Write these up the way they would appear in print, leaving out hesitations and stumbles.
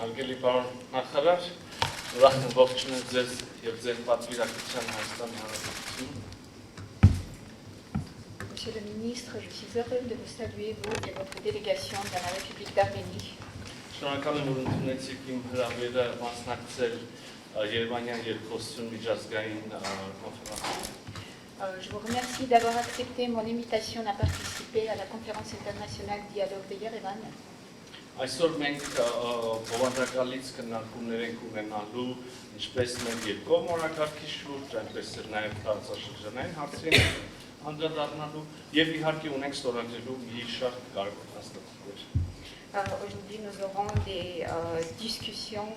Հարգելի պարոն նախարար, ուրախ եմ ողջունել ձեզ եւ ձեր պատվիրակության Հայաստանի Հանրապետություն։ Monsieur le ministre, je suis heureux de vous saluer, vous et votre délégation dans la République d'Arménie. Շնորհակալ եմ, որ ընդունեցիք իմ հրավերը մասնակցել Երևանյան երկխոսություն միջազգային կոնֆերանսին։ Je vous remercie d'avoir accepté mon invitation à participer à la conférence internationale Dialogue de Yerevan. Այսօր մենք բովանդակալից քննարկումներ ենք ունենալու ինչպես մեր երկկողմ օրակարգի շուրջ, այնպես էլ նաև տարածաշրջանային հարցերին անդրադառնալու եւ իհարկե ունենք ստորագրելու մի շարք կարևոր հաստատություններ։ Aujourd'hui, nous aurons des discussions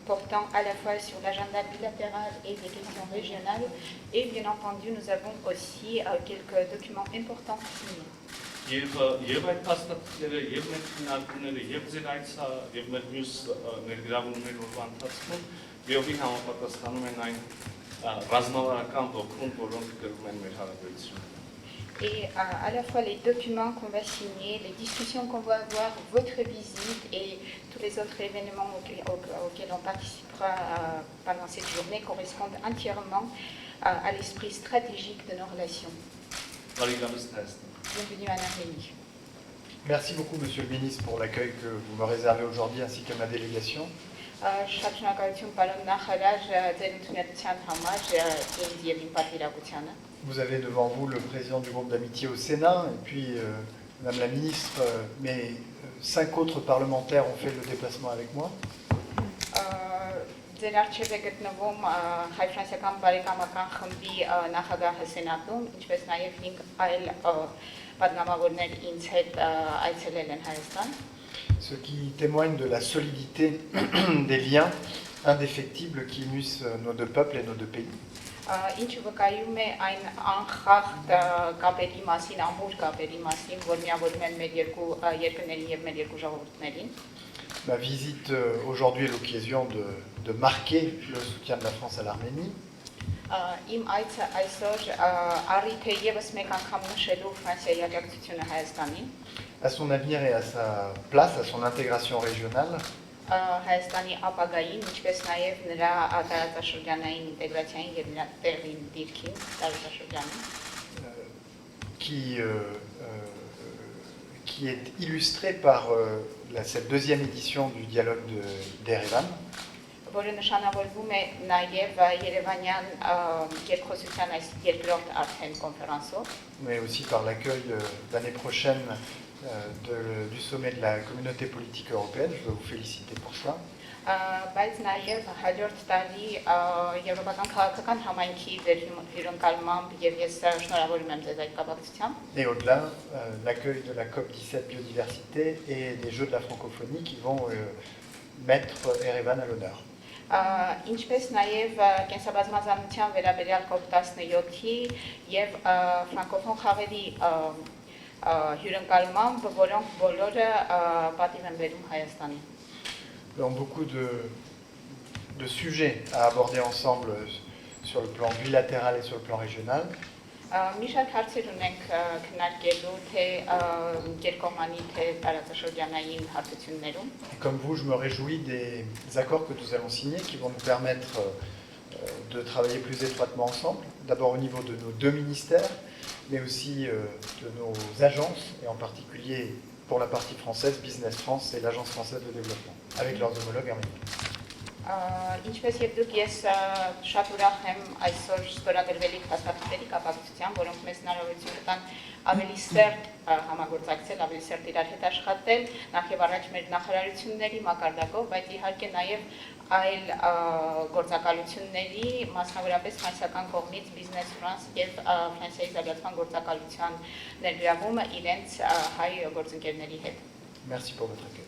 portant à la fois sur l'agenda bilatéral et des questions régionales. Et bien entendu, nous avons aussi quelques documents importants signés. Եվ այդ հաստատությունները, եւ մեր քննարկումները, եւ ձեր այցը, եւ մեր մյուս ներգրավումների օրվա ընթացքում լիովին համապատասխանում են այն ռազմավարական ոգուն, որոնք գրում են մեր հարաբերությունները։ Et à la fois les documents qu'on va signer, les discussions qu'on va avoir, votre visite et tous les autres événements auxquels on participera pendant cette journée correspondent entièrement à l'esprit stratégique de nos relations. Bienvenue en Arménie. Merci beaucoup, Monsieur le Ministre, pour l'accueil que vous me réservez aujourd'hui, ainsi que ma délégation. Vous avez devant vous le président du groupe d'amitié au Sénat, et puis Madame la Ministre, mais 5 autres parlementaires ont fait le déplacement avec moi. Ձեր արժեք է գտնվում հայ-ֆրանսիական բարեկամական խմբի նախագահը Սենատում, ինչպես նաև 5 այլ պատգամավորներ ինձ հետ այցելել են Հայաստան։ Ce qui témoigne de la solidité des liens indéfectibles qui unissent nos deux peuples et nos deux pays. Ինչը վկայում է այն անխախտ կապերի մասին, ամուր կապերի մասին, որ միավորում են մեր երկու երկրներին եւ մեր երկու ժողովուրդներին։ Ma visite aujourd'hui est l'occasion de marquer le soutien de la France à l'Arménie. Իմ այցը այսօր առիթ է եւս մեկ անգամ նշելու Ֆրանսիայի աջակցությունը Հայաստանին։ À son avenir et à sa place, à son intégration régionale. Հայաստանի ապագային, ինչպես նաև նրա տարածաշրջանային ինտեգրացիային եւ նրա տեղին դիրքին տարածաշրջանում, qui est illustré par cette deuxième édition du dialogue d'Erevan. Որը նշանավորվում է նաև Երևանյան երկխոսության այս երկրորդ արդեն կոնֆերանսով, mais aussi par l'accueil l'année prochaine du sommet de la communauté politique européenne. Je veux vous féliciter pour ça. Բայց նաև հաջորդ տարի Եվրոպական քաղաքական համայնքի վերընկալմամբ եւ ես շնորհավորում եմ ձեզ այդ կապակցությամբ։ Et au-delà, l'accueil de la COP17 biodiversité et des Jeux de la francophonie qui vont mettre Erevan à l'honneur. Ինչպես նաև կենսաբազմազանության վերաբերյալ COP17-ի եւ ֆրանկոֆոն խաղերի հյուրընկալմամբ, որոնք բոլորը պատիվ են բերում Հայաստանին։ Donc beaucoup de sujets à aborder ensemble sur le plan bilatéral et sur le plan régional. Մի շարք հարցեր ունենք քննարկելու թե երկկողմանի թե տարածաշրջանային հարցություններում։ Comme vous, je me réjouis des accords que nous allons signer qui vont nous permettre de travailler plus étroitement ensemble, d'abord au niveau de nos deux ministères, mais aussi de nos agences, et en particulier pour la partie française, Business France et l'Agence française de développement, avec leurs homologues arméniens. Ինչպես եւ դուք ես շատ ուրախ եմ այսօր ստորագրվելիք հաստատությունների կապակցությամբ, որոնք մեզ հնարավորություն կտան ավելի սերտ համագործակցել, ավելի սերտ իրար հետ աշխատել, նախ եւ առաջ մեր նախարարությունների մակարդակով, բայց իհարկե նաեւ այլ գործակալությունների, մասնավորապես ֆրանսիական կողմից Business France եւ Ֆրանսիայի զարգացման գործակալության ներգրավումը իրենց հայ գործընկերների հետ։ Merci pour votre accueil.